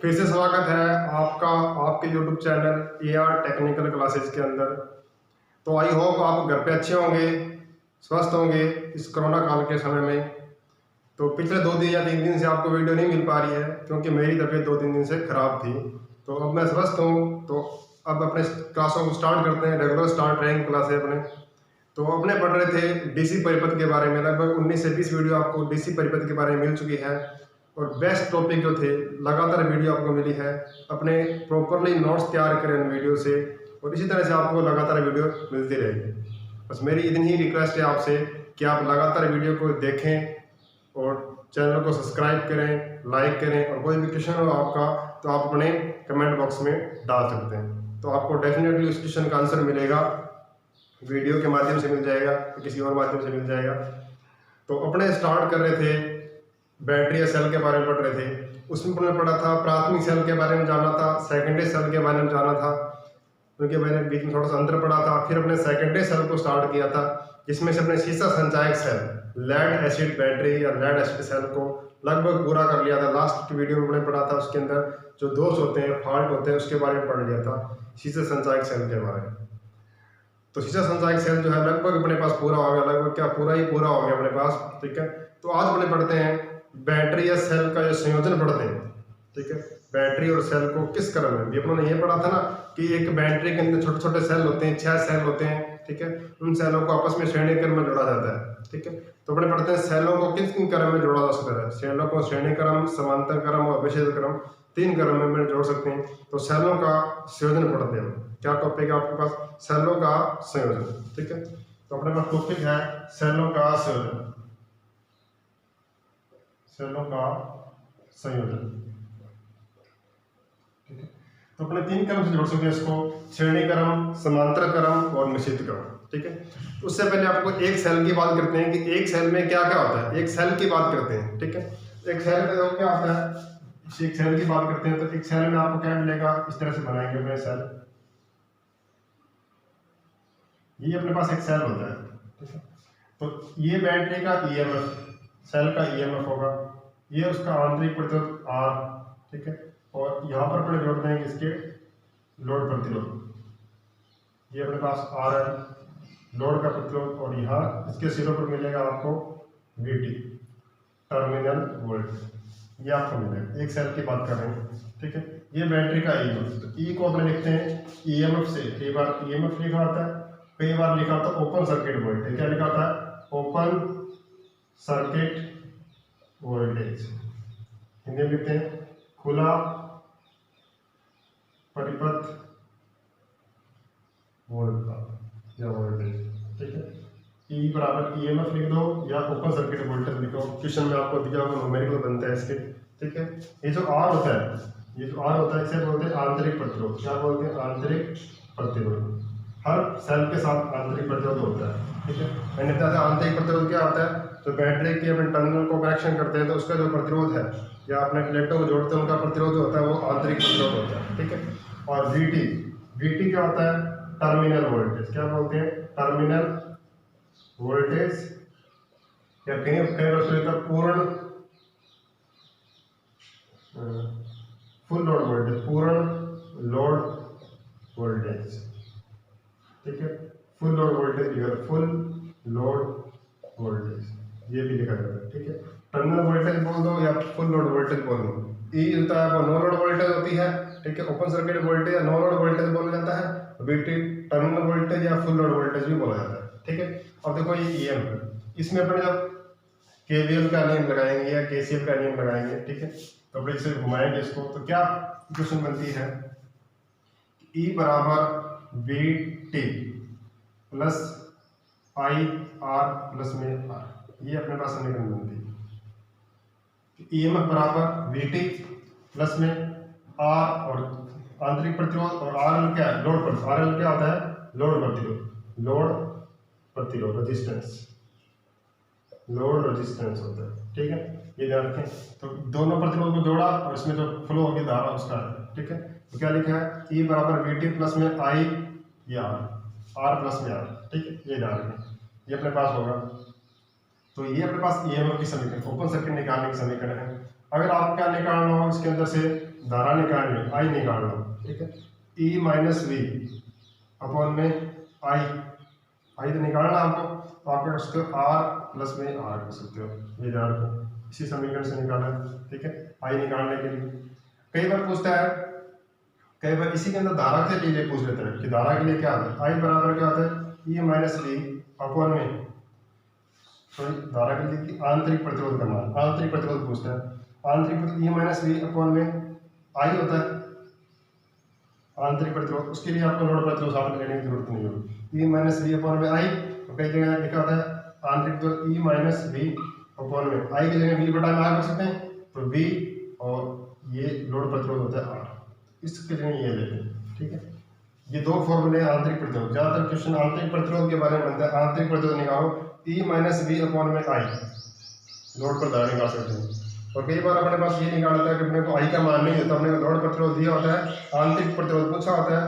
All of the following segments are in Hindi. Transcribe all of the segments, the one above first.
फिर से स्वागत है आपका आपके YouTube channel AR technical classes के अंदर। तो आई होप आप घर पे अच्छे होंगे, स्वस्थ होंगे इस कोरोना काल के समय में। तो पिछले 2 दिन या 3 दिन से आपको वीडियो नहीं मिल पा रही है क्योंकि मेरी तबीयत 2-3 दिन से ख़राब थी। तो अब मैं स्वस्थ हूँ, तो अब अपने क्लासों को स्टार्ट करते हैं। रेगुलर स्टार्ट रहेंगे क्लासें अपने। तो अपने पढ़ रहे थे DC परिपथ के बारे में। लगभग 19 से 20 वीडियो आपको DC परिपथ के बारे में मिल चुकी है और बेस्ट टॉपिक जो थे लगातार वीडियो आपको मिली है। अपने प्रॉपरली नोट्स तैयार करें उन वीडियो से और इसी तरह से आपको लगातार वीडियो मिलती रहेगी। बस मेरी इतनी ही रिक्वेस्ट है आपसे कि आप लगातार वीडियो को देखें और चैनल को सब्सक्राइब करें, लाइक करें और कोई भी क्वेश्चन हो आपका तो आप अपने कमेंट बॉक्स में डाल सकते हैं। तो आपको डेफिनेटली उस क्वेश्चन का आंसर मिलेगा, वीडियो के माध्यम से मिल जाएगा, किसी और माध्यम से मिल जाएगा। तो अपने स्टार्ट कर रहे थे, बैटरी या सेल के बारे में पढ़ रहे थे। उसमें हमने पढ़ा था प्राथमिक सेल के बारे में जाना था, सेकेंडरी सेल के बारे में जाना था, क्योंकि मैंने बीच में थोड़ा सा अंतर पढ़ा था। फिर अपने सेकेंडरी सेल को स्टार्ट किया था, जिसमें से अपने शीशा संचायक सेल लेड एसिड बैटरी या लेड एसिड सेल को लगभग पूरा कर लिया था। लास्ट की वीडियो में मैंने पढ़ा था, उसके अंदर जो दोष होते हैं, फॉल्ट होते हैं, उसके बारे में पढ़ लिया था, शीशा संचायक सेल के बारे में। तो शीशा संचायक सेल जो है लगभग अपने पास पूरा हो गया, लगभग क्या पूरा ही पूरा हो गया अपने पास। ठीक है, तो आज अपने पढ़ते हैं बैटरी या सेल का जो संयोजन पढ़ते हैं। ठीक है, बैटरी और सेल को किस क्रम में, भी अपने ये पढ़ा था ना कि एक बैटरी के अंदर छोटे छोटे सेल होते हैं, 6 सेल होते हैं। ठीक है, उन सेलों को आपस में श्रेणी क्रम में जोड़ा जाता है। ठीक है, तो अपने पढ़ते हैं सेलों को किस किन क्रम में जोड़ा जा सकता है। सेलों को श्रेणी क्रम, समांतर क्रम और विशेष क्रम, 3 क्रम में जोड़ सकते हैं। तो सेलों का संयोजन पढ़ते हैं। क्या टॉपिक है आपके पास? सेलों का संयोजन। ठीक है, तो अपने पास टॉपिक है सेलों का संयोजन, सेलों का संयोजन। ठीक है, तो अपने 3 क्रम से जोड़ सकते हैं इसको, श्रेणी क्रम, समांतर क्रम और मिश्रित क्रम। ठीक है, उससे पहले आपको एक सेल की बात करते हैं कि एक सेल में क्या क्या होता है। एक सेल की बात करते हैं। ठीक है, एक सेल में क्या होता है, एक सेल की बात करते हैं। तो एक सेल में आपको क्या मिलेगा, इस तरह से बनाएंगे अपने सेल। ये अपने पास एक सेल होता है। ठीक है, तो ये बैटरी का EMF, सेल का EMF होगा, ये उसका आंतरिक प्रतिरोध R। ठीक है, और यहाँ पर अपने जोड़ देंगे इसके लोड प्रतिरोध, ये अपने पास RL लोड का प्रतिरोध, और यहाँ इसके सिरों पर मिलेगा आपको VT टर्मिनल वोल्टेज, ये आपको मिलेगा। एक सेल की बात कर रहे हैं। ठीक है, ये बैटरी का EMF। तो E को अपने लिखते हैं EMF से, कई बार EMF लिखा होता है, कई बार लिखा होता है ओपन सर्किट वोल्टेज। क्या लिखा होता है? Open circuit voltage. हिंदी में लिखते हैं खुला परिपथ वोल्टेज या वोल्टेज। ठीक है, E बराबर EMF लिख दो या ओपन सर्किट वोल्टेज लिखो। क्वेश्चन में आपको दिया हुआ न्यूमेरिकल बनता है इसके। ठीक है, ये जो R होता है, ये जो R होता है इसे बोलते हैं आंतरिक प्रतिरोध। क्या बोलते हैं? आंतरिक प्रतिरोध। हर सेल के साथ आंतरिक प्रतिरोध होता है। ठीक है, मैंने बताया था आंतरिक प्रतिरोध क्या होता है। तो बैटरी के अपन टर्मिनल को कनेक्शन करते हैं तो उसका जो प्रतिरोध है, या अपने प्लेटों को जोड़ते हैं उनका प्रतिरोध जो होता है वो आंतरिक प्रतिरोध होता है। ठीक है, और VT क्या होता है? Terminal voltage. क्या बोलते हैं? टर्मिनल वोल्टेज, या कहीं कई बार पूर्ण फुल लोड वोल्टेज, पूर्ण लोड वोल्टेज। ठीक है, फुल लोड वोल्टेज लिखा, फुल लोड वोल्टेज ये भी लिखा जाता है। ठीक है, टर्मिनल वोल्टेज बोल दो या फुल लोड वोल्टेज बोल दो। E होता है वो नो लोड वोल्टेज होती है। ठीक है, ओपन सर्किट वोल्टेज या नो लोड वोल्टेज बोला जाता है। VT टर्मिनल वोल्टेज या फुल लोड वोल्टेज भी बोला जाता है। ठीक है, और देखो ये EM है, इसमें अपने जब KVL का नियम लगाएंगे या KCL का नियम लगाएंगे। ठीक है, तो अपने इसे घुमाएंगे इसको, तो क्या इक्वेशन बनती है? E बराबर VT प्लस IR प्लस में R, ये अपने पास समीकरण बनती है। EMF बराबर VT प्लस में R और आंतरिक प्रतिरोध, और RL क्या है? लोड प्रतिरोध। RL क्या होता है? लोड प्रतिरोध। लोड प्रतिरोध रेजिस्टेंस, लोड रेजिस्टेंस होता है। ठीक है, ये ध्यान रखें। तो दोनों प्रतिरोध को जोड़ा और इसमें जो फ्लो होगी धारा उसका है। ठीक है, तो क्या लिखा है? E बराबर VT प्लस में I या R प्लस में R। ठीक है, ये ध्यान रखें, ये अपने पास होगा। तो ये अपने पास EMF की समीकरण, ओपन सर्किट निकालने की समीकरण है। अगर आप क्या निकालना हो इसके अंदर से धारा निकालनी, आई निकालना, ठीक है। ई माइनस वी अपॉन में आई तो निकालना आपको, तो आप क्या कर सकते हो आर प्लस में आर कर सकते हो, ये ध्यान रखो, इसी समीकरण से निकाला है, ठीक है। आई निकालने के लिए कई बार पूछता है, कई बार इसी के अंदर धारा के लिए पूछ लेता है कि धारा के लिए क्या आता है, आई बराबर क्या आता है ई माइनस वी अपॉन में, सॉरी धारा के लिए आंतरिक प्रतिरोध का मान, आंतरिक प्रतिरोध पूछता है, आंतरिक ई माइनस वी अपॉन में आई होता है आंतरिक प्रतिरोध, उसके लिए आपको लोड प्रतिरोध साथ में लेने की जरूरत नहीं होगी, ई माइनस वी अपॉन में आई, तो कई जगह लिखा होता है आंतरिक प्रतिरोध ई माइनस वी अपॉन में आई की जगह वी बटा में आर कर सकते हैं, तो वी और ये लोड प्रतिरोध होता है आर, इसके जगह ये लेते हैं, ठीक है। ये दो फॉर्मूले आंतरिक प्रतिरोध, ज्यादातर क्वेश्चन आंतरिक प्रतिरोध के बारे में बनता है, आंतरिक प्रतिरोध निकालो ई माइनस वी अपॉन में आई, लोड पर धारा निकाल सकते हैं। और कई बार अपने पास ये निकालता है कि अपने को आई का मान नहीं देता, अपने को लोड प्रतिरोध दिया होता है, आंतरिक प्रतिरोध पूछा होता है,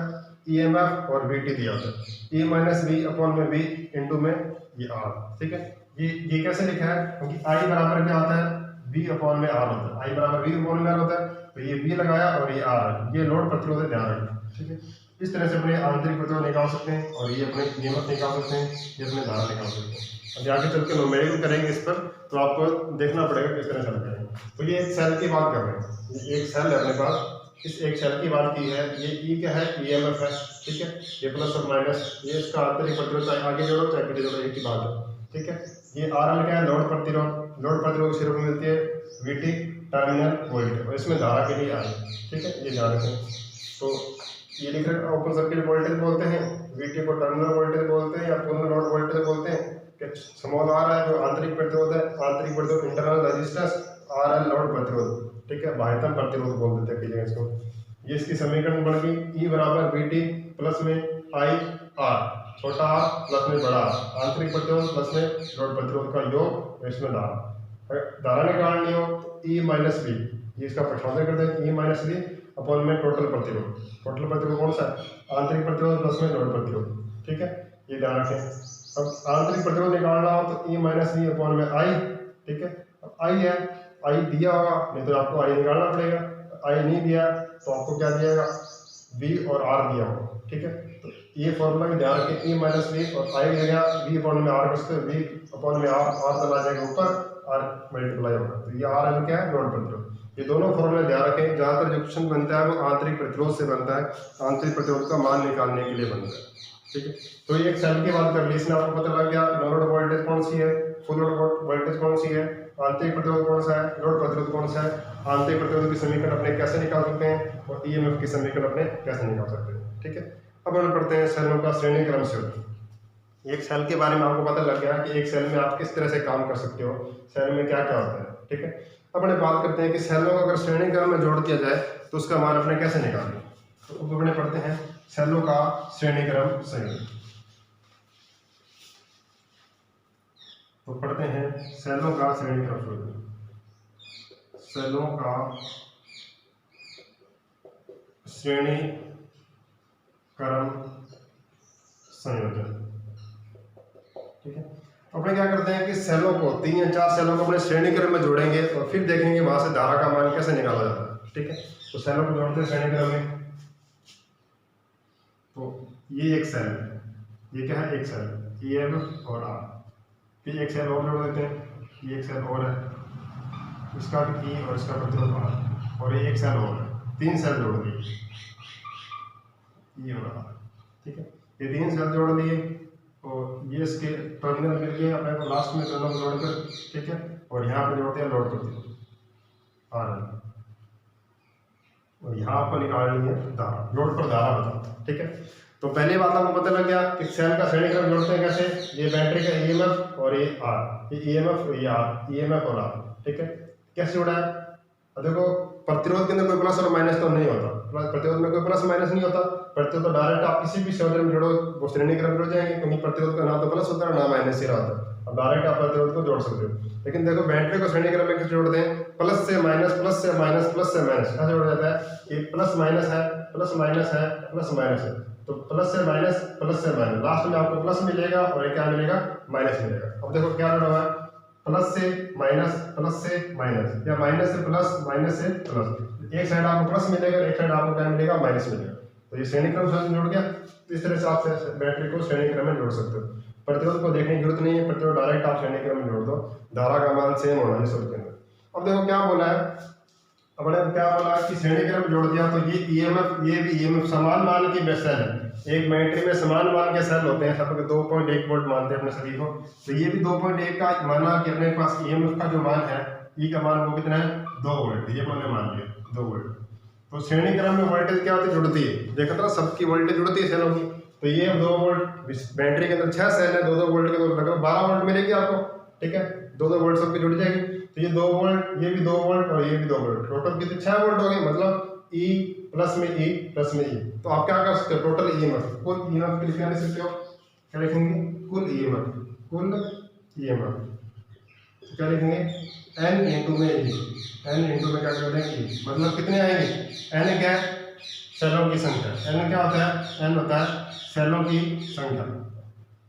ईएमएफ और वीटी दिया होता है, ई माइनस वी अपॉन में वी इंटू में ये आर, ठीक है। ये कैसे लिखा है, क्योंकि आई बराबर क्या होता है वी अपॉन में आर होता है, आई बराबर वी अपॉन में आर होता है, तो ये वी लगाया और ये आर है, ये लोड प्रतिरोध है, ध्यान रखना, ठीक है। इस तरह से अपने आंतरिक प्रतिरोध निकाल सकते हैं और ये अपने ईएमएफ निकाल सकते हैं, ये अपने धारा निकाल सकते हैं। अब आगे चल के न्यूमेरिकल करेंगे इस पर, तो आपको देखना पड़ेगा किस तरह से करेंगे। तो ये एक सेल की बात कर रहे हैं, ये एक सेल है अपने पास, इस एक सेल की बात की है, ये ई क्या है ईएमएफ है, ठीक है, ये प्लस और माइनस, ये इसका आंतरिक प्रतिरोध, चाहे आगे जोड़ो चाहे पीछे जोड़ो एक ही बात है, ठीक है। ये आरएल क्या है लोड प्रतिरोध, लोड प्रतिरोध के रूप में मिलती है वीटी टर्मिनल वोल्टेज, और इसमें धारा के लिए आई, ठीक है, ये ध्यान रखें। तो ये लिख रहे ओपन सर्किट वोल्टेज बोलते हैं, वीटी को टर्मिनल वोल्टेज बोलते हैं या पूर्ण लोड वोल्टेज बोलते हैं, कि स्मॉल आर है जो आंतरिक प्रतिरोध है, आंतरिक प्रतिरोध internal resistance, R L load प्रतिरोध, ठीक है, बाह्यतम प्रतिरोध बोल देते हैं कई जगह इसको। ये इसकी समीकरण बन गई ई बराबर वीटी प्लस में आई आर, छोटा आर प्लस में बड़ा आर, आंतरिक प्रतिरोध प्लस में लोड प्रतिरोध का योग, इसमें धारा निकालनी हो तो ई माइनस वी, ये इसका प्रतिशोधन करते हैं, ई माइनस वी अपॉन में टोटल प्रतिरोध, टोटल प्रतिरोध कौन सा है आंतरिक प्रतिरोध प्लस में लोड प्रतिरोध, ठीक है, ये ध्यान रखें। अब आंतरिक प्रतिरोध निकालना हो तो ई माइनस वी अपॉन में आई, ठीक है। अब आई है, आई दिया होगा नहीं तो आपको आई निकालना पड़ेगा, आई नहीं दिया तो आपको क्या दिएगा वी और आर दिया होगा, ठीक है। तो ये फॉर्मूला भी ध्यान रखें, ई माइनस वी और आई दिया वी अपॉन में आर करते, वी अपॉन में आर, आर चला जाएगा ऊपर, आर मल्टीप्लाई होगा, तो ये आर एल क्या है लोड प्रतिरोध। ये दोनों फॉर्मूले ध्यान रखें, ज्यादातर जो क्वेश्चन बनता है वो आंतरिक प्रतिरोध से बनता है, आंतरिक प्रतिरोध का मान निकालने के लिए बनता है, ठीक है। तो ये एक सेल की बात कर ली, इसमें आपको पता लग गया नो लोड वोल्टेज कौन सी है, फुल लोड वोल्टेज कौन सी है, आंतरिक प्रतिरोध कौन सा है, लोड प्रतिरोध कौन सा है, आंतरिक प्रतिरोध की समीकरण अपने कैसे निकाल सकते हैं और ईएमएफ की समीकरण अपने कैसे निकाल सकते हैं, ठीक है। अब हम पढ़ते हैं सेलों का श्रेणी क्रम से। एक सेल के बारे में आपको पता लग गया कि एक सेल में आप किस तरह से काम कर सकते हो, सेल में क्या क्या होता है, ठीक है। अब अपने बात करते हैं कि सेलों को अगर श्रेणी क्रम में जोड़ दिया जाए तो उसका मान अपने कैसे निकालें। तो अब अपने पढ़ते हैं सेलों का श्रेणी क्रम संयोजन। तो पढ़ते हैं सेलों का श्रेणी क्रम संयोजन, सेलों का श्रेणी क्रम संयोजन, ठीक है। अपने क्या करते हैं कि सेलों को 3 या 4 सेलों को अपने श्रेणी क्रम में जोड़ेंगे और फिर देखेंगे वहां से धारा का मान कैसे निकाला जाता है, ठीक है। तो सेलों को जोड़ते हैं श्रेणी क्रम में। तो ये एक सेल है, ये क्या है एक सेल ई एम और आर, फिर एक सेल और जोड़ देते हैं, ये एक सेल और है, इसका भी ई और इसका प्रतिरोध आर, और ये एक सेल और है, 3 सेल जोड़ दिए ई और आर, ठीक है। ये 3 सेल जोड़ दिए और ये इसके टर्मिनल मिल गए अपने को लास्ट में दोनों को जोड़कर, ठीक है। और यहाँ पे जोड़ते हैं लोड प्रतिरोध आर, और यहाँ पर निकालनी है धारा, लोड पर धारा बताता है, ठीक है। तो पहली बात आपको पता लग गया कि सेल का श्रेणी क्रम जोड़ते हैं कैसे, ये बैटरी का ईएमएफ और ये आर, ये ईएमएफ और ये आर, ईएमएफ और आर, ठीक है। कैसे जोड़ा है, देखो प्रतिरोध के अंदर कोई प्लस और माइनस तो नहीं होता, प्रतिरोध में कोई प्लस माइनस नहीं होता, प्रतिरोध तो डायरेक्ट आप किसी भी संयोजन में जोड़ो वो श्रेणी क्रम जुड़ जाएंगे, क्योंकि प्रतिरोध का ना तो प्लस होता है ना माइनस ही होता है, अब डायरेक्ट आप प्रतिरोध को जोड़ सकते हो। लेकिन देखो बैटरी को श्रेणी क्रम में कैसे जोड़ते हैं, प्लस से माइनस, प्लस से माइनस, प्लस से माइनस, ऐसा जोड़ा जाता है कि प्लस माइनस है, प्लस माइनस है, प्लस माइनस है, तो प्लस से माइनस, प्लस से माइनस, लास्ट में आपको प्लस मिलेगा और क्या मिलेगा माइनस मिलेगा। अब देखो क्या जुड़ा हुआ है, प्लस से माइनस, प्लस से माइनस, या माइनस से प्लस, माइनस से प्लस, एक साइड आपको प्लस मिलेगा, एक साइड आपको क्या मिलेगा, माइनस मिलेगा। तो ये श्रेणी क्रम से जुड़ गया। तो इस तरह से आप बैटरी को श्रेणी क्रम में जोड़ सकते हो। प्रतिरोध को देखने की जरूरत नहीं है, प्रतिरोध डायरेक्ट आप श्रेणी क्रम में जोड़ दो, धारा का मान सेम होना है सबके अंदर। अब देखो क्या बोला है, अपने क्या बोला है कि श्रेणी क्रम में जोड़ दिया तो ये ईएमएफ, ये भी ईएमएफ समान मान के सेल है। एक बैटरी में समान मान के सेल होते हैं, सब 2.1 वोल्ट मानते हैं अपने सभी को। तो ये भी 2.1 का माना कि अपने पास ईएमएफ का जो मान है, ई का मान वो कितना है, 2 वोल्ट, ये हमने मान लिया 2 वोल्ट। तो श्रेणी क्रम में वोल्टेज क्या होती है, जुड़ती है। देखा था सबकी वोल्टेज जुड़ती है सेलों की। तो ये 2 वोल्ट, बैटरी के अंदर 6 सेल है, 2-2 वोल्ट के, तो लगभग 12 वोल्ट मिलेगी आपको, ठीक है। 2-2 वोल्ट सबकी जुड़ जाएगी। तो ये 2 वोल्ट, ये भी 2 वोल्ट और ये भी 2 वोल्ट, टोटल कितने 6 वोल्ट हो गए, मतलब ई प्लस में ई प्लस में ई। तो आप क्या कर सकते हो, टोटल ईएमएफ, कुल ईएमएफ के लिख सकते हो। क्या लिखेंगे, कुल ईएमएफ, कुल ईएमएफ क्या लिखेंगे, एन इंटू में ई, एन इंटू में क्या कर देंगे ई, मतलब कितने आएंगे, एन क्या है, सेलों की संख्या। एन क्या होता है, एन होता है सेलों की संख्या,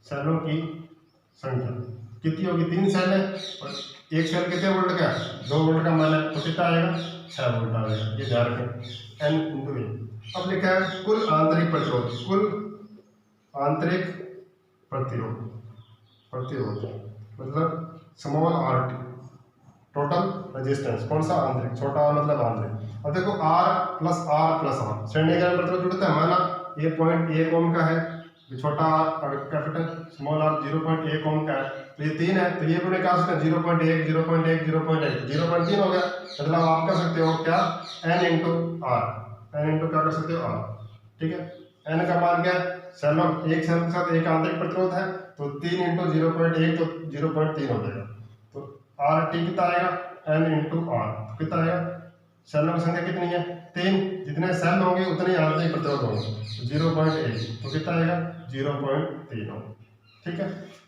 सेलों की संख्या कितनी होगी, 3 सेल है और एक सेल कितने वोल्ट का है, 2 वोल्ट का मान है, तो कितना आएगा, 6 वोल्ट आएगा। ये ध्यान रखें, एन इंटू ए। अब लिखा है कुल आंतरिक प्रतिरोध, कुल आंतरिक प्रतिरोध, प्रतिरोध मतलब small R T, total resistance, कौन सा, आंतरिक, छोटा मतलब आंतरिक। अब देखो आर प्लस आर, श्रेणी क्रम प्रतिरोध जुड़ता है, माना ये 0.1 ओम का है, छोटा आर कैपिटल स्मॉल आर 0.1 ओम का है, तो ये 3 है, तो ये अपने क्या सकते हैं 0.1 0.1 0.1 0.3 हो गया। मतलब आप कर सकते हो क्या, N into R, N into क्या कर सकते हो आर, ठीक है। एन का मान क्या है, सेलों, एक सेल के साथ एक आंतरिक प्रतिरोध है, तो 3 इंटू 0.1 तो 0.3 हो जाएगा। तो आर टी कितना आएगा, एन इंटू आर कितना आएगा, सेलों की संख्या कितनी है, 3, जितने सेल होंगे उतने आंतरिक प्रतिरोध होंगे, 0.1 तो कितना आएगा, 0.3 होगा, ठीक है।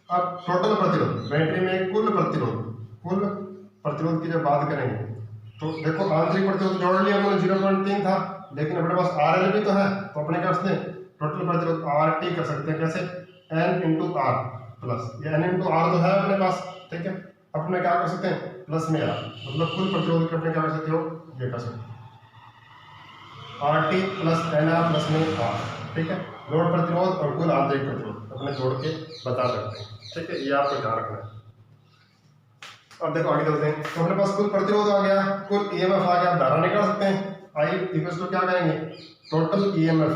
अब टोटल प्रतिरोध, बैटरी में कुल प्रतिरोध, कुल प्रतिरोध की जब बात करेंगे तो देखो आंतरिक प्रतिरोध जोड़ लिया हमने, 0.3 था, लेकिन अपने पास आरएल भी तो है, तो अपने क्या सकते हैं टोटल प्रतिरोध आर टी कर सकते हैं, कैसे, एन इंटू आर प्लस, ये एन इंटू आर तो है अपने पास, ठीक है। अपने क्या कर सकते हैं, प्लस में आर, मतलब कुल प्रतिरोध के अपने क्या कर सकते हो, ये कर सकते हो R T plus N R plus में आर, ठीक है। लोड प्रतिरोध और कुल आंतरिक प्रतिरोध अपने जोड़ के बता सकते हैं, ठीक है, ये आपको ध्यान रखना है। अब देखो आगे चलते हैं, तो अपने पास कुल प्रतिरोध आ गया, कुल ईएमएफ आ गया, धारा निकाल सकते हैं। आई इक्वल्स टू क्या करेंगे, टोटल ईएमएफ,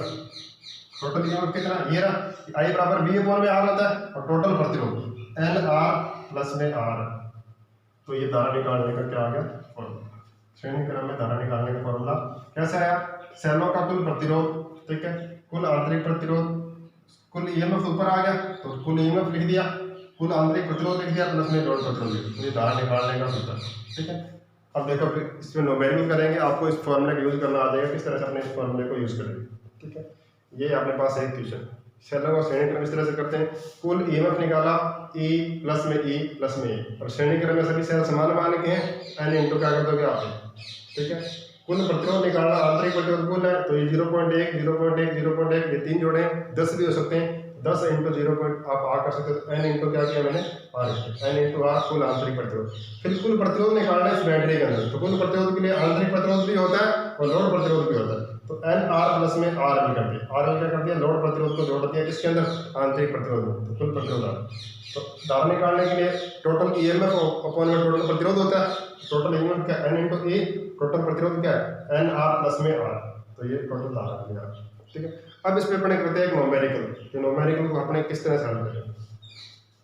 टोटल ईएमएफ कितना, ये रहा, आई बराबर वी अपॉन में आर होता है, और टोटल प्रतिरोध एन आर प्लस में आर। तो ये धारा निकालने का क्या आ गया फॉर्मूला, श्रेणी क्रम में धारा निकालने का फॉर्मूला कैसे आया, सेलों का कुल प्रतिरोध, ठीक है, कुल आंतरिक प्रतिरोध, कुल ईएमएफ ऊपर आ गया तो कुल ईएमएफ लिख दिया, कुल आंतरिक प्रतिरोध लिख दिया, प्लस में लोड प्रतिरोध लिख दिया, तो ये धारा निकालने का सूत्र, ठीक है। अब देखो फिर इसमें न्यूमेरिकल करेंगे, आपको इस फॉर्मूले का यूज करना आ जाएगा, किस तरह से अपने इस फॉर्मूले को यूज करेंगे, ठीक है। ये अपने पास एक क्वेश्चन, सेलों का श्रेणी क्रम इस तरह से करते हैं, कुल ईएमएफ निकाला, ई प्लस में ई प्लस में ई, और श्रेणी क्रम में सभी सेल समान मान के हैं, एन इंटू क्या कर दोगे आप, ठीक है। कुल प्रतिरोध निकालना, आंतरिक प्रतिरोध कुल है, तो ये 0.1 0.1 0.1 ये 3 जोड़े 10 भी हो सकते हैं, 10 इंटू 0. आप आर कर सकते हो, एन इंटू क्या किया मैंने आर, एन इंटू आर कुल आंतरिक प्रतिरोध। फिर कुल प्रतिरोध निकालना है इस बैटरी के अंदर, तो कुल प्रतिरोध के लिए आंतरिक प्रतिरोध भी होता है और लोड प्रतिरोध भी होता है, तो एन आर प्लस में आर एल कर दिया, आर एल क्या कर दिया, लोड प्रतिरोध को जोड़ दिया किसके अंदर, आंतरिक प्रतिरोध में, तो कुल प्रतिरोध आ। तो धारा निकालने के लिए टोटल ईएमएफ अपॉन में टोटल प्रतिरोध होता है, टोटल ईएमएफ क्या, एन इंटू ई, टोटल प्रतिरोध क्या है, एन आर प्लस में आर, तो ये टोटल धारा आ गया, ठीक है। अब इस पे अपने करते हैं एक न्यूमेरिकल, तो न्यूमेरिकल को अपने किस तरह से हल करें,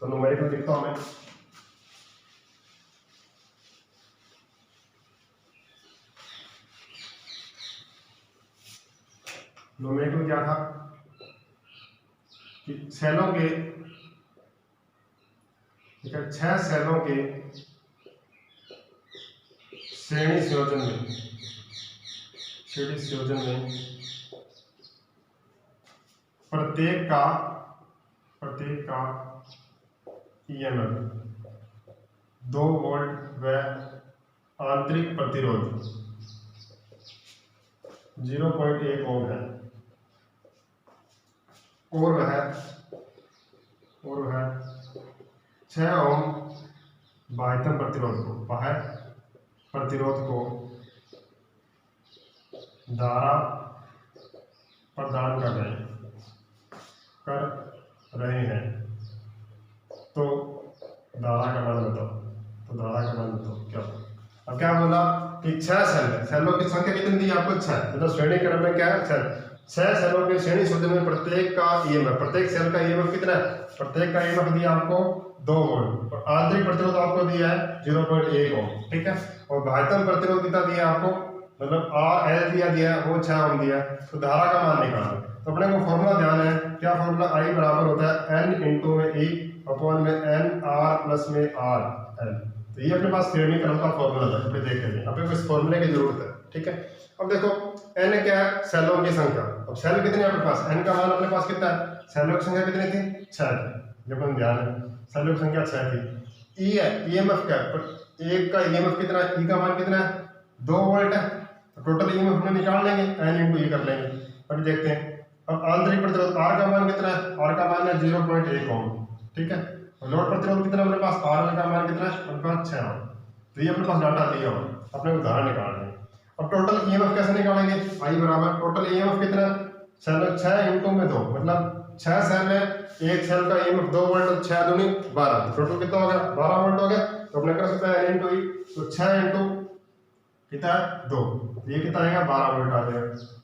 तो न्यूमेरिकल लिखता हूं मैं, न्यूमेरिकल क्या था कि सेलों के, ठीक है, 6 सेलों के श्रेणी संयोजन में, श्रेणी संयोजन में प्रत्येक का ईएमएफ 2 वोल्ट व आंतरिक प्रतिरोध 0.1 ओम है, और वह 6 ओम बाह्यतम प्रतिरोध को, बाह्य प्रतिरोध को धारा प्रदान कर रहे हैं तो धारा का मान बताओ। तो धारा का मान बताओ क्या। अब क्या बोला कि 6 सेल है, सेलों की संख्या कितनी दी आपको 6, मतलब श्रेणी क्रम में क्या है 6 सेलों के श्रेणी शोधन में प्रत्येक का ईएमएफ, प्रत्येक सेल का ईएमएफ कितना है, प्रत्येक का ईएमएफ दिया आपको 2 वोल्ट और आंतरिक प्रतिरोध आपको दिया है 0.1 ओम, ठीक है। और बाह्यतम प्रतिरोध कितना दिया आपको, मतलब RL दिया है वो 6 ओम दिया है। तो धारा का मान निकालना, तो अपने को फॉर्मूला ध्यान है क्या, फॉर्मूला I बराबर होता है N इंटू में E अपॉन में N R प्लस में R L। तो ये अपने पास श्रेणी क्रम का फॉर्मूला था, अपने देख लेंगे, अपने को इस फॉर्मूले की जरूरत है, ठीक है। अब देखो N क्या है, सेलों की संख्या। अब सेल कितने अपने पास, N का मान अपने पास कितना है, सेलों की संख्या कितनी थी 6 थी, जब हम ध्यान है सेलों की संख्या 6 थी। E है, EMF क्या है, एक का EMF कितना है, E का मान कितना है 2 वोल्ट है, तो टोटल EMF में निकाल लेंगे N इंटू E कर लेंगे। अभी देखते हैं, अब आंतरिक प्रतिरोध R का मान कितना है, R का मान है 0.1 ओम, ठीक है। और लोड प्रतिरोध कितना अपने पास, RL का मान कितना है अपने पास 6 ओम। तो ये अपने पास डाटा दिया हो, अपने को धारा निकालनी है। अब टोटल EMF कैसे निकालेंगे, I बराबर टोटल EMF कितना, सेल 6 इंटू में 2, मतलब 6 सेल है, एक सेल का EMF 2 वोल्ट, 6 दूनी 12, टोटल कितना हो गया 12 वोल्ट हो गया। तो अपने कर सकते हैं N इंटू E, तो 6 इंटू कितना 2, ये कितना आएगा 12 वोल्ट आ जाएगा।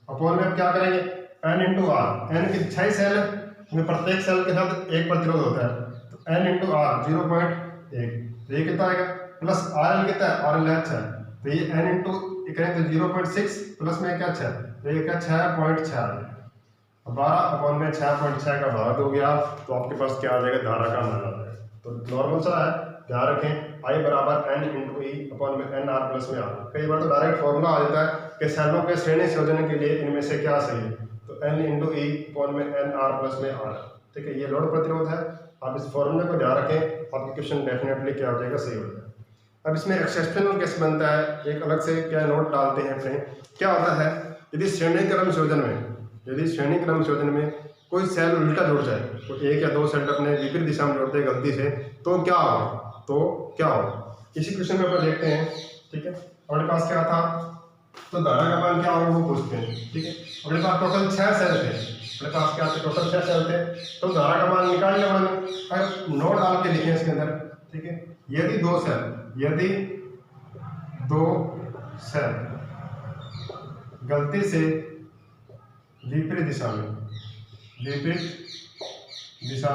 अपॉन में अब क्या करेंगे N इंटू R, N की 6 सेल है, प्रत्येक सेल के साथ एक प्रतिरोध होता है, तो N इंटू R 0.1, तो ये कितना आएगा, प्लस RL कितना है, RL है 6, तो ये N इंटू करें तो 0.6 प्लस में क्या 6, तो ये क्या 6.6, 12 अपॉन में 6.6 का भाग दोगे आप, तो आपके पास क्या आ जाएगा, धारा का मान आ जाएगा। तो नॉर्मल सा है, ध्यान रखें I बराबर N इंटू E अपॉन में N R प्लस में R। कई बार तो डायरेक्ट फॉर्मूला आ जाता है कि सेलों के श्रेणी संयोजन के लिए इनमें से क्या सही है, तो N इंटू E अपॉन में N R प्लस में R, ठीक है। ये लोड प्रतिरोध है, आप इस फॉर्मूले को ध्यान रखें, आपका क्वेश्चन डेफिनेटली क्या हो जाएगा, सही हो जाएगा। अब इसमें एक्सेप्शनल केस बनता है, एक अलग से क्या नोट डालते हैं अपने, क्या होता है यदि श्रेणी क्रम संयोजन में कोई सेल उल्टा जुड़ जाए, तो 1 या 2 सेल अपने विपरीत दिशा में जुड़ते हैं गलती से, तो क्या होगा, इसी क्वेश्चन में अपन देखते हैं, ठीक है। हमारे पास क्या था, तो धारा का मान क्या होगा वो पूछते हैं, ठीक है। अपने पास टोटल 6 सेल थे, अपने पास क्या थे, टोटल 6 सेल थे, तो धारा का मान निकाल लिया मैंने। अब नोट डाल के लिखे इसके अंदर, ठीक है। यदि 2 सेल गलती से विपरीत दिशा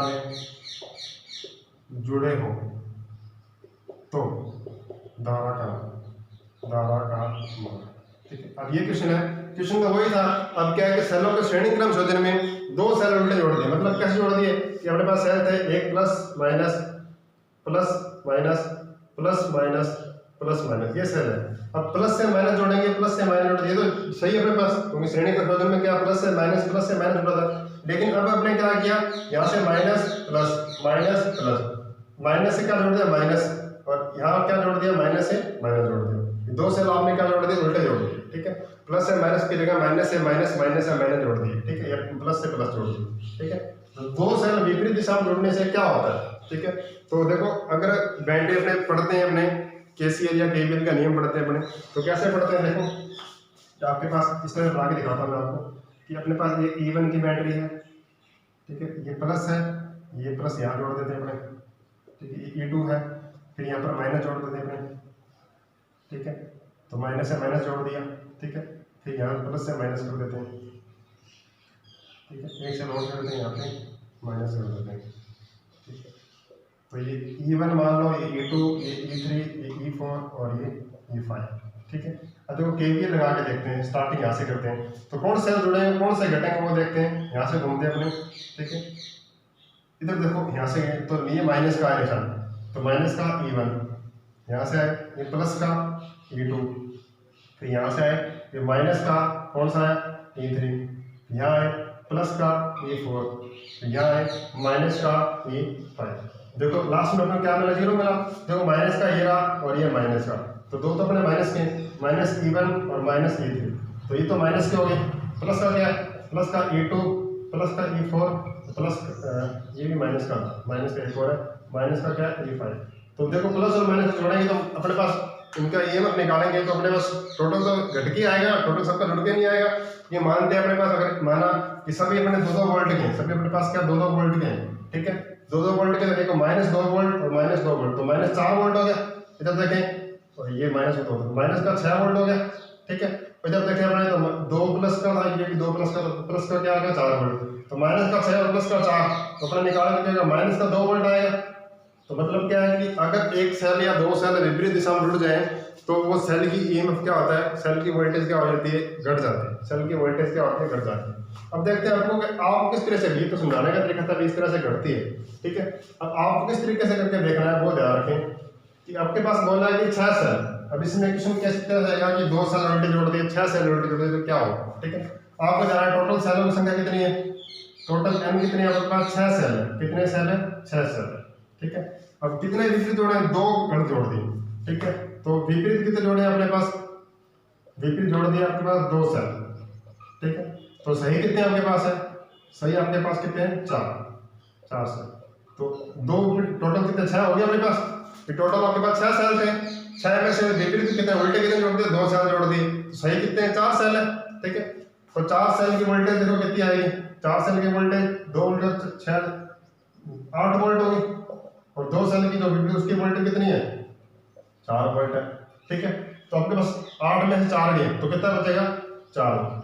में जुड़े हो तो धारा का मान, ठीक है। अब ये क्वेश्चन तो वही था। अब क्या है कि सेलों के श्रेणी क्रम संयोजन में 2 सेल उल्टे जोड़ दिए, मतलब कैसे जोड़ दिए कि अपने पास सेल थे, एक प्लस माइनस ये सेल है। अब प्लस से माइनस जोड़ेंगे, प्लस से माइनस जोड़ दिए तो सही है अपने पास, क्योंकि श्रेणी के संयोजन में क्या प्लस से माइनस जुड़ा था। लेकिन अब अपने क्या किया, यहाँ से माइनस से क्या जोड़ दिया माइनस, और यहाँ क्या जोड़ दिया माइनस से माइनस जोड़ दिया। 2 सेल आपने क्या जोड़ दिया, उल्टे जोड़ दिए, ठीक है। प्लस से माइनस की जगह माइनस से माइनस जोड़ दिए, ठीक है, या प्लस से प्लस जोड़ दिए, ठीक है। तो 2 सेल विपरीत दिशा में जोड़ने से क्या होता है, ठीक है। तो देखो अगर बैंडे अपने पढ़ते हैं, अपने केसीएल या केवीएल का नियम पढ़ते हैं अपने, तो कैसे पढ़ते हैं, देखो आपके पास इस तरह बना के दिखाता हूँ मैं आपको कि अपने पास ये E1 की बैटरी है, ठीक है, ये प्लस है, ये प्लस यहाँ जोड़ देते हैं अपने, ठीक है। E2 है, फिर यहाँ पर माइनस जोड़ देते हैं अपने, ठीक है। तो माइनस से माइनस जोड़ दिया, ठीक है, फिर यहाँ प्लस से माइनस कर देते हैं, ठीक है। एक से और जोड़ देते हैं, यहाँ पे माइनस जोड़ देते हैं, ठीक है। तो ये E1 मान लो, ये E2, ये E3, ये E4 और ये E5, ठीक है। अब देखो KVL लगा के देखते हैं, स्टार्टिंग यहाँ से करते हैं, तो कौन सेल जुड़ेंगे कौन से घटेंगे वो देखते हैं। यहाँ से घूमते हैं अपने, ठीक है। इधर देखो यहाँ से तो ये माइनस का है निशान, तो माइनस का E1, यहाँ से आए ये प्लस का E2, फिर यहाँ से आए ये माइनस का कौन सा है E3, यहाँ आए प्लस का E4, यहाँ आए माइनस का E5। देखो लास्ट में अपने क्या मिला, 0 मिला। देखो माइनस का ये रहा और ये माइनस का, तो 2 तो अपने माइनस के, माइनस E1 और माइनस E3, तो ये तो माइनस के हो गए। प्लस का क्या है, प्लस का E2, प्लस का E4, प्लस ये भी माइनस का E4 है, माइनस का क्या है E5। तो देखो प्लस और माइनस जोड़ेंगे तो अपने पास इनका ईएमएफ निकालेंगे तो अपने पास टोटल तो घट के आएगा, टोटल सबका जुड़ के नहीं आएगा। ये मानते हैं अपने पास, अगर माना कि सभी अपने 2-2 वोल्ट के हैं, सभी अपने पास क्या 2-2 वोल्ट के हैं, ठीक है, 2-2 वोल्ट के, तो देखो -2 वोल्ट और -2 वोल्ट, तो -4 वोल्ट हो गया। इधर देखें और ये -2 माइनस का 6 वोल्ट हो गया, ठीक है। इधर देखें अपने तो 2 प्लस का था, ये भी 2 प्लस का, तो प्लस का क्या आ गया 4 वोल्ट, तो माइनस का 6 और प्लस का 4, तो अपने निकाल के माइनस का 2 वोल्ट आएगा। तो मतलब क्या है कि अगर एक सेल या 2 सेल विपरीत दिशा में जुड़ जाए तो वो सेल की ईएमएफ क्या होता है, सेल की वोल्टेज क्या हो जाती है, घट जाती है, सेल की वोल्टेज क्या होती है, घट जाती है। अब देखते हैं आपको कि आप किस तरह से, भी तो समझाने का तरीका था, इस तरह से घटती है, ठीक है। अब आपको किस तरीके से करके देखना है वो ध्यान रखें कि आपके पास बोला है कि 6 सेल, अब इसमें क्वेश्चन कैसे रहेगा कि 2 सेल उल्टे जोड़ दिए, 6 सेल उल्टे जोड़ दिए तो क्या होगा, ठीक है। आपको जाना है टोटल सेलों की संख्या कितनी है, टोटल एन कितनी है आपके पास, 6 सेल है, कितने सेल है, 6 सेल है, ठीक है। अब कितने विपरीत जोड़े हैं, 2 गण जोड़ दिए, ठीक है। तो विपरीत कितने जोड़े हैं अपने पास, विपरीत जोड़ दिए आपके पास 2 सेल, ठीक है। तो सही कितने आपके पास है, सही आपके पास कितने हैं, 4 सेल, तो 2 टोटल कितने, 6 हो गया अपने पास, टोटल आपके पास 6 सेल थे, 6 में से विपरीत कितने, उल्टे कितने जोड़ दिए, 2 सेल जोड़ दिए, तो सही कितने हैं, 4 सेल है, ठीक है। तो 4 सेल की वोल्टेज देखो कितनी आएगी, 4 सेल की वोल्टेज 2 वोल्ट 6 8 वोल्ट होगी, और 2 सेल की जो विपरीत उसकी वोल्टेज कितनी है, 4 वोल्ट है, ठीक है। तो आपके पास 8 में से 4 गए तो कितना बचेगा, 4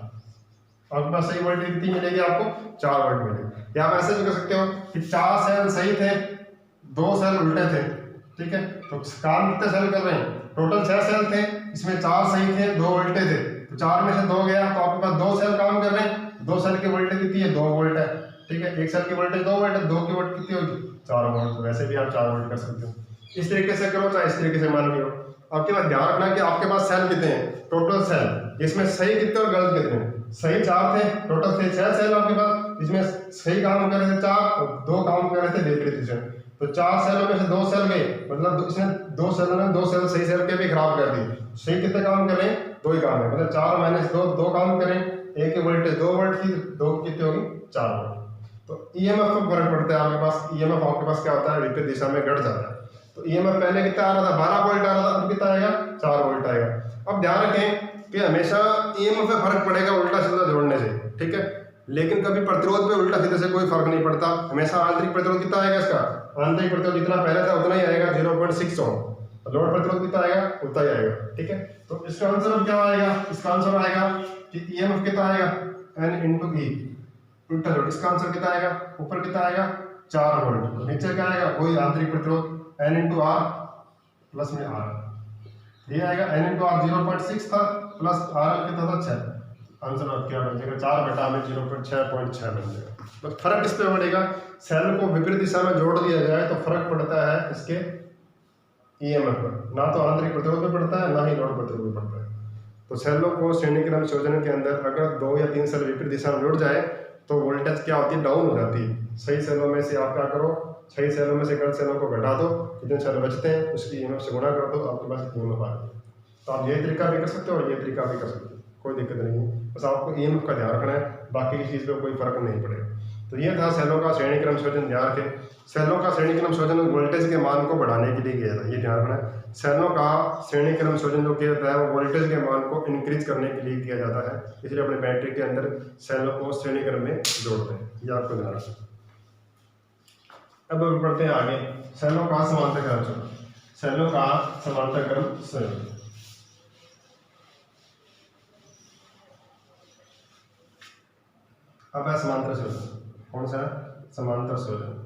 आपके पास सही वोल्टेज कितनी मिलेगी आपको, 4 वोल्ट मिलेगी। या आप ऐसे भी कर सकते हो कि 4 सेल सही थे, 2 सेल उल्टे थे, ठीक है। तो काम कितने सेल कर रहे हैं, टोटल 6 सेल थे, इसमें 4 सही थे, 2 उल्टे थे, तो 4 में से 2 गया तो आपके पास 2 सेल काम कर रहे हैं, 2 सेल की वोल्टेज कितनी है, 2 वोल्ट है, ठीक है। एक सेल की वोल्टेज 2 वोल्ट है, 2 की वोल्ट कितनी होगी, 4 वोल्ट। तो वैसे भी आप 4 वोल्ट कर सकते हो, इस तरीके से करो चाहे इस तरीके से मान लियो। आपके पास ध्यान रखना कि आपके पास सेल कितने हैं, टोटल सेल, इसमें सही कितने और गलत कितने हैं, सही 4 थे, टोटल थे 6 सेल आपके पास, इसमें सही काम कर रहे थे 4 और 2 काम कर रहे थे विपरीत दिशा में, तो 4 सेलों में से 2 सेल गए, मतलब इसने 2 सेलों में 2 सेल सही सेल के भी खराब कर दिए, सही कितने काम कर रहे हैं, 2 ही काम है, मतलब 4 - 2 2 काम करें, एक की वोल्टेज 2 वोल्ट थी, 2 कितनी होगी, 4 वोल्ट। तो ईएमएफ का फर्क पड़ता है आपके पास, ईएमएफ आपके पास क्या होता है, विपरीत दिशा में घट जाता है। तो ईएमएफ पहले कितना आ रहा था, 12 वोल्ट आ रहा था, अब कितना आएगा, 4 वोल्ट आएगा। अब ध्यान रखें कि हमेशा ईएमएफ में फर्क पड़ेगा उल्टा सीधा जोड़ने से, ठीक है, लेकिन कभी प्रतिरोध पे उल्टा सीधे से कोई फर्क नहीं पड़ता। हमेशा आंतरिक प्रतिरोध कितना आएगा इसका, आंतरिक प्रतिरोध जितना पहले था उतना ही आएगा, 0.6 ओम, लोड प्रतिरोध कितना आएगा, उतना ही आएगा, ठीक है। तो इसका आंसर अब क्या आएगा, इसका आंसर आएगा कि ईएमएफ कितना आएगा, N × E, उल्टा जोड़, इसका आंसर कितना आएगा, ऊपर कितना आएगा, 4 वोल्ट, नीचे क्या आएगा, कोई आंतरिक प्रतिरोध N × R प्लस में R, ये आएगा N × R 0.6 था प्लस R कितना था, 6, आंसर अब क्या बन जाएगा, 4 बटा में 0.6 बन जाएगा। तो फर्क इस पे पड़ेगा, सेल को विपरीत दिशा में जोड़ दिया जाए तो फर्क पड़ता है इसके ईएमएफ पर, ना तो आंतरिक प्रतिरोध में पड़ता है, ना ही लोड प्रतिरोध में पड़ता है। तो सेलों को श्रेणी क्रम संयोजन के अंदर अगर 2 या 3 सेल विपरीत दिशा में जुड़ जाए तो वोल्टेज क्या होती है, डाउन हो जाती है। सही सेलों में से आप क्या करो, सही सेलों में से गलत सेलों को घटा दो, जितने सेल बचते हैं उसकी ईएमएफ से गुणा कर दो, आपके पास ईएमएफ आ जाएगी। तो आप ये तरीका भी कर सकते हो और ये तरीका भी कर सकते हो, कोई दिक्कत नहीं है, बस आपको ईएमएफ का ध्यान रखना है, बाकी की चीज़ पे कोई फर्क नहीं पड़ेगा। तो ये था सेलों का श्रेणी क्रम संयोजन। ध्यान रखें, सेलों का श्रेणी क्रम संयोजन वोल्टेज के मान को बढ़ाने के लिए किया था, ये ध्यान रखना है। सेलों का श्रेणी क्रम संयोजन जो किया जाता है वो वोल्टेज के मान को इंक्रीज करने के लिए किया जाता है, इसलिए अपने बैटरी के अंदर सेलों को श्रेणी क्रम में जोड़ते हैं, ये आपको ध्यान रखना। अब बढ़ते हैं आगे, सेलों का समांतर क्रम संयोजन, सेलों का समांतर क्रम संयोजन। अब है समांतर संयोजन, कौन सा, समांतर संयोजन।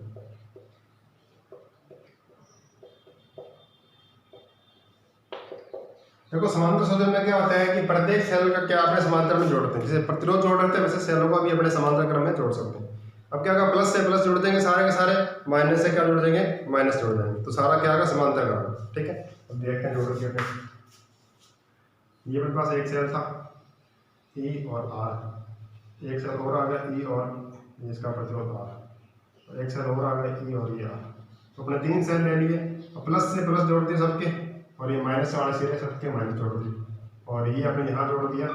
देखो समांतर संयोजन में क्या होता है कि प्रत्येक सेल का क्या अपने समांतर में जोड़ते हैं, जैसे प्रतिरोध जोड़ रहे थे वैसे सेलों को भी अपने समांतर क्रम में जोड़ सकते हैं। अब क्या होगा, प्लस से प्लस जोड़ देंगे सारे के सारे, माइनस से क्या जोड़ देंगे, माइनस जोड़ देंगे, तो सारा क्या होगा, समांतर क्रम, ठीक है। अब देखते हैं जोड़ दिया, ये मेरे पास एक सेल था E और R, एक सेल और आ गया E और इसका प्रतिरोध R, तो एक सेल और आ गया E और ये R, तो अपने 3 सेल ले लिए, प्लस से प्लस जोड़ दिए सबके, और ये माइनस वाले सिरे सबके माइनस जोड़ दिए, और ये अपने यहाँ जोड़ दिया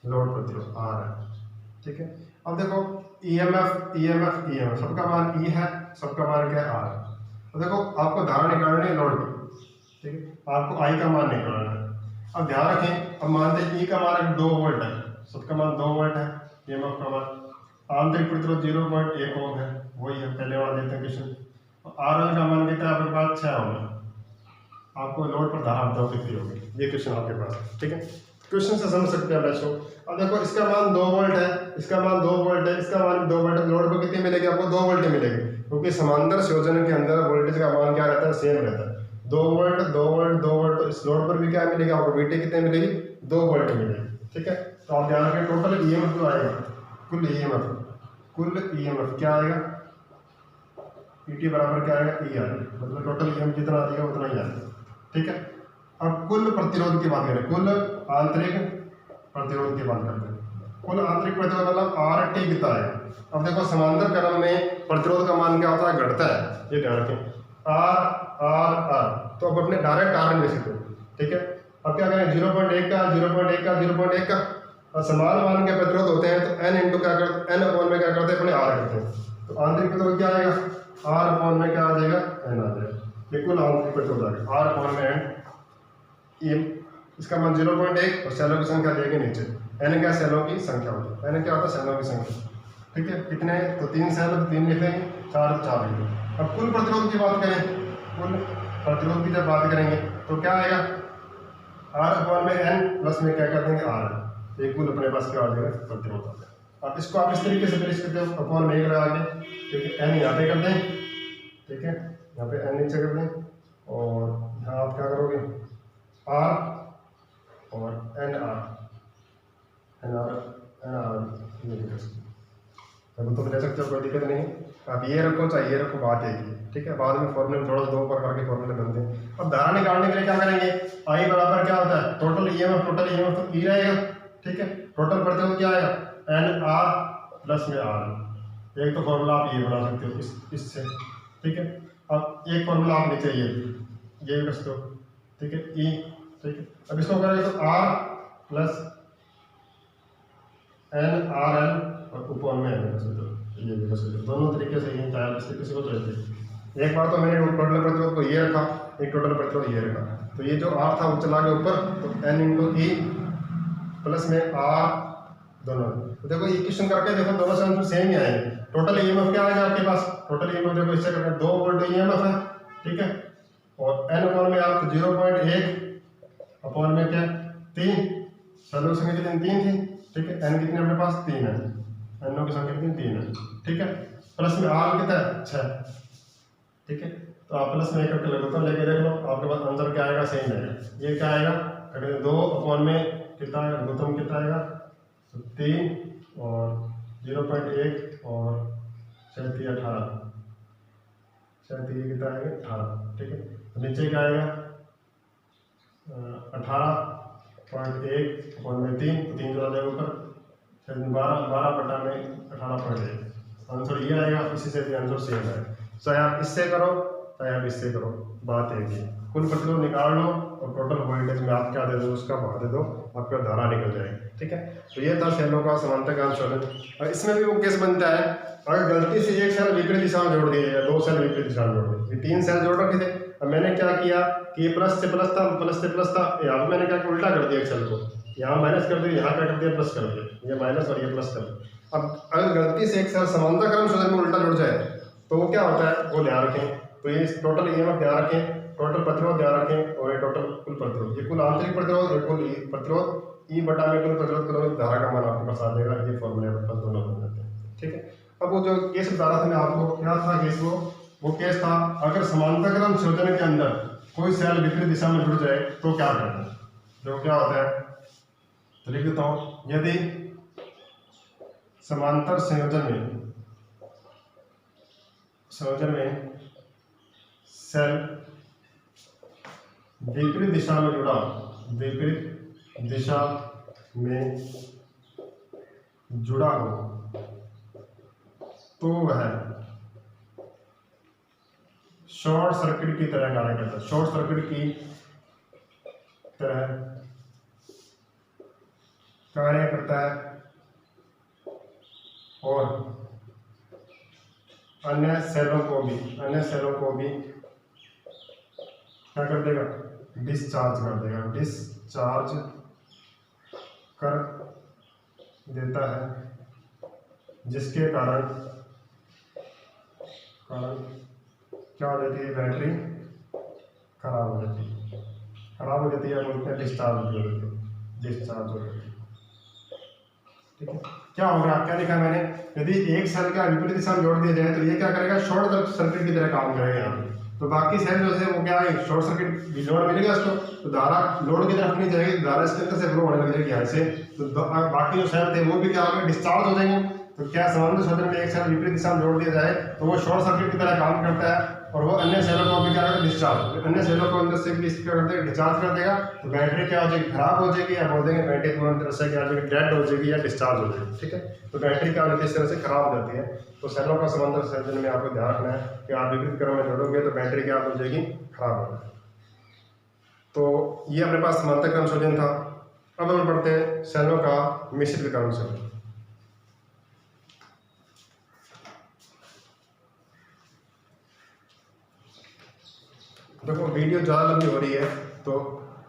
लोड प्रतिरोध R है, ठीक है। अब देखो EMF सबका मान E है, सबका मान क्या है R। तो देखो आपको धारा निकालनी है लोड की, ठीक है, आपको आई का मान निकालना है। अब ध्यान रखें, अब मानते हैं ई का मान 2 वोल्ट है, सबका मान 2 वोल्ट है, ईएमएफ का मान, आंतरिक प्रतिरोध 0.1 ओम है, वही है पहले वाला देते हैं क्वेश्चन। आर एल का मान कितना है आपके पास 6 ओम है, आपको लोड पर धारा बताओ कितनी होगी, ये क्वेश्चन आपके पास, ठीक है। क्वेश्चन से समझ सकते हैं बच्चों। अब देखो इसका मान 2 वोल्ट है, इसका मान 2 वोल्ट है, इसका मान 2 वोल्ट है, लोड पर कितनी मिलेगी आपको 2 वोल्ट मिलेगी, क्योंकि समांतर संयोजन के अंदर वोल्टेज का मान क्या रहता है, सेम रहता है, 2 वोल्ट 2 वोल्ट 2 वोल्ट। तो इस लोड पर भी क्या मिलेगी आपको, वीटी कितनी मिलेगी, 2 वोल्ट मिलेगी, ठीक है। तो आप ध्यान रखें टोटल ईएमएफ जो आएगा, कुल ईएमएफ क्या आएगा, ईटी बराबर क्या आएगा, ई आएगा, मतलब टोटल ईएमएफ जितना आएगा उतना ही आएगा, ठीक है। अब कुल प्रतिरोध की बात करें, कुल आंतरिक प्रतिरोध की बात करते हैं। कुल आंतरिक प्रतिरोध मतलब आर टी कितना है। अब देखो समांतर क्रम में प्रतिरोध का मान क्या होता है, घटता है, ये ध्यान रखें, आर। तो अब अपने डायरेक्ट आर में लिख दो, ठीक है। अब क्या करें, 0.1 का 0.1 का और समान मान के प्रतिरोध होते हैं तो n इंटू क्या करते हैं, n अपॉन में क्या करते हैं, अपने आर करते हैं। तो आंतरिक प्रतिरोध क्या आएगा, आर अपॉन में क्या आ जाएगा, n आ जाएगा, ये कुल आंतरिक प्रतिरोध आ गया, आर अपॉन में n। ये इसका मान 0.1 और सेलों की संख्या देंगे नीचे, n क्या सेलों की संख्या होती है, n क्या होता है सेलों की संख्या, ठीक है। कितने, तो 3 सेल तो 3 लिख लेंगे, 4 तो 4 लिख लेंगे। अब कुल प्रतिरोध की बात करें, कुल प्रतिरोध की जब बात करेंगे तो क्या आएगा, आर अपॉन में n प्लस में क्या कर देंगे आर, एक कुल अपने पास क्या आ जाएगा, प्रतिरोध आ जाएगा। अब इसको आप इस तरीके से पेश करते हो, अपॉन में 1 लगा के, ठीक है, n यहाँ पे कर दें, ठीक है, यहाँ पे n नीचे कर दें, और यहाँ आप क्या करोगे, आर और एन आर ये लिख सकते हो, तो ले सकते हो, कोई दिक्कत नहीं। अब ये रखो चाहे ये रखो, बात एक ही, ठीक है। बाद में फॉर्मूले में थोड़ा सा 2 प्रकार के फॉर्मूले बनते हैं। अब धारा निकालने के लिए क्या करेंगे, आई बराबर क्या होता है, टोटल ईएमएफ तो ई रहेगा, ठीक है। टोटल प्रतिरोध क्या आएगा, एन आर प्लस में आर, एक तो फॉर्मूला आप ये बना सकते हो इससे, ठीक है। अब एक फॉर्मूला आप नीचे ये भी कर सकते हो, ठीक है, ई, ठीक है। अब इसको करेंगे तो R plus N R L और ऊपर में एन कर सकते हो, ये भी कर सकते हो, दोनों तरीके से ही चाहे इससे किसी को चाहिए। एक बार तो मैंने टोटल प्रतिरोध को ये रखा, एक टोटल प्रतिरोध ये रखा, तो ये जो आर था वो चला गया ऊपर, तो एन इंटू ई प्लस में आर दोनों। तो देखो ये क्वेश्चन करके देखो, दोनों से आंसर सेम ही आएंगे। टोटल ईएमएफ क्या आएगा आपके पास, टोटल ईएमएफ देखो इससे करके 2 वोल्ट ईएमएफ है, ठीक है, और एन अपॉन में आप 0.1 अपॉन में क्या 3, सैलों की संख्या कितनी 3 थी, ठीक है, एन कितने अपने पास 3 है, एनओ की संख्या कितनी 3 है, ठीक है, प्लस में आर कितना है 6, ठीक है। तो आप प्लस में एक करके लगातार लेके देख लो, आपके पास आंसर क्या आएगा, सेम आएगा। ये क्या आएगा, अगर 2 अपॉन में कितना गौतम कितना आएगा, तो 3 और 0.1 और 37 18, 37 कितना आएगा 18, ठीक है। तो नीचे क्या आएगा 18.1 अपॉन में 3, तो 3 जो आ जाएगा ऊपर 12 बटा में 18.1, आंसर ये आएगा। इसी से भी आंसर सेम है, चाहे आप इससे करो चाहे आप इससे करो, बात एक ही। कुल प्रतिरोध निकाल लो और टोटल वोल्टेज में आप क्या दे दो, उसका भाव दे दो, आपका धारा निकल जाएगी, ठीक है। तो ये था सेलों का समांतर का आंसर। और इसमें भी वो केस बनता है, अगर गलती से एक सेल विपरीत दिशा में जोड़ दिए या 2 सेल विपरीत दिशा में जोड़ दिए, ये 3 सेल जोड़ रखे थे। अब मैंने क्या किया कि ये प्लस से प्लस था, यहाँ मैंने क्या उल्टा कर दिया एक सेल को, यहाँ माइनस कर दिया, यहाँ क्या कर दिया प्लस कर दिया, ये माइनस और ये प्लस कर दिया। अब अगर गलती से एक सेल समांतर क्रम संयोजन में उल्टा जुड़ जाए तो वो क्या होता है, वो ध्यान रखें। तो ये टोटल ईएमएफ ध्यान रखें, टोटल प्रतिरोध ध्यान रखें, और ये टोटल कुल प्रतिरोध, ये कुल आंतरिक प्रतिरोध, ये कुल प्रतिरोध, ई बटा में कुल प्रतिरोध करोगे, धारा का मान आपके पास आ जाएगा। ये फॉर्मूले आपके पास दोनों बन जाते हैं, ठीक है। अब वो जो केस बता रहा था मैं आपको, क्या था केस, वो केस था अगर समांतर क्रम संयोजन के अंदर कोई सेल विपरीत दिशा में जुड़ जाए तो क्या करना है। जो क्या होता है तो लिख देता हूँ, यदि समांतर संयोजन में सेल विपरीत दिशा में जुड़ा, विपरीत दिशा में जुड़ा हो तो वह शॉर्ट सर्किट की तरह कार्य करता है, शॉर्ट सर्किट की तरह कार्य करता है और अन्य सेलों को भी क्या कर देगा, डिस्चार्ज कर देगा, डिस्चार्ज कर देता है, जिसके कारण क्या हो जाती है, बैटरी खराब हो जाती है, खराब हो जाती है, बोलते हैं डिस्चार्ज हो जाती है, डिस्चार्ज हो जाती है। ठीक है, क्या होगा, क्या लिखा है मैंने, यदि एक सेल का विपरीत दिशा में जोड़ दिया जाए तो ये क्या करेगा, शॉर्ट सर्किट की तरह काम करेगा यहाँ पे। तो बाकी सेल जो है वो क्या है, शॉर्ट सर्किट लोड मिलेगा इसको, तो धारा लोड की तरफ नहीं जाएगी, धारा इसके अंदर से फ्लो होने लग जाएगी यहाँ से, तो बाकी जो सेल थे वो भी क्या होंगे, डिस्चार्ज हो जाएंगे। तो क्या समांतर शोधन में एक सेल विपरीत दिशा में जोड़ दिया जाए तो वो शॉर्ट सर्किट की तरह काम करता है, और वो अन्य सेलों को भी क्या करेगा, डिस्चार्ज, अन्य सेलों को अंदर से भी क्या करते हैं, डिस्चार्ज कर देगा। तो बैटरी क्या हो जाएगी, खराब हो जाएगी, या बोल देंगे बैटरी पूरी तरह से क्या हो जाएगी, डेड हो जाएगी या डिस्चार्ज हो जाएगी। ठीक है, तो बैटरी क्या होती है, इस तरह से खराब हो जाती है। तो सेलों का समांतर संयोजन में आपको ध्यान रखना है कि आप विपरीत क्रम में जोड़ोगे तो बैटरी क्या हो जाएगी, खराब हो जाएगी। तो ये अपने पास समांतर क्रम संयोजन था। अब हम पढ़ते हैं सेलों का मिश्रित क्रम संयोजन। देखो वीडियो ज़्यादा लंबी हो रही है, तो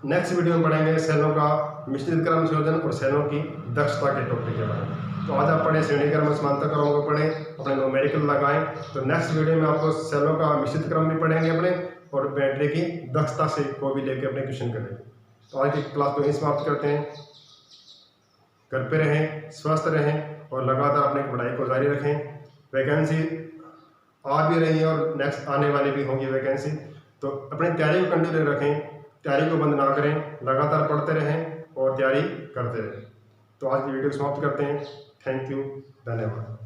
नेक्स्ट वीडियो में पढ़ेंगे सेलों का मिश्रित क्रम संयोजन और सेलों की दक्षता के टॉपिक के बारे में। तो आज आप पढ़े श्रेणी क्रम और समांतर क्रमों को पढ़ें, अपने न्यूमेरिकल लगाएं। तो नेक्स्ट वीडियो में आपको सेलों का मिश्रित क्रम भी पढ़ेंगे अपने, और बैटरी की दक्षता से को भी लेके अपने क्वेश्चन करेंगे। तो आज की क्लास को यहीं समाप्त करते हैं। घर पे रहें, स्वस्थ रहें और लगातार अपनी पढ़ाई को जारी रखें। वैकेंसी आ भी रही है और नेक्स्ट आने वाली भी होंगी वैकेंसी, तो अपनी तैयारी को कंटिन्यू रखें, तैयारी को बंद ना करें, लगातार पढ़ते रहें और तैयारी करते रहें। तो आज की वीडियो समाप्त करते हैं। थैंक यू, धन्यवाद।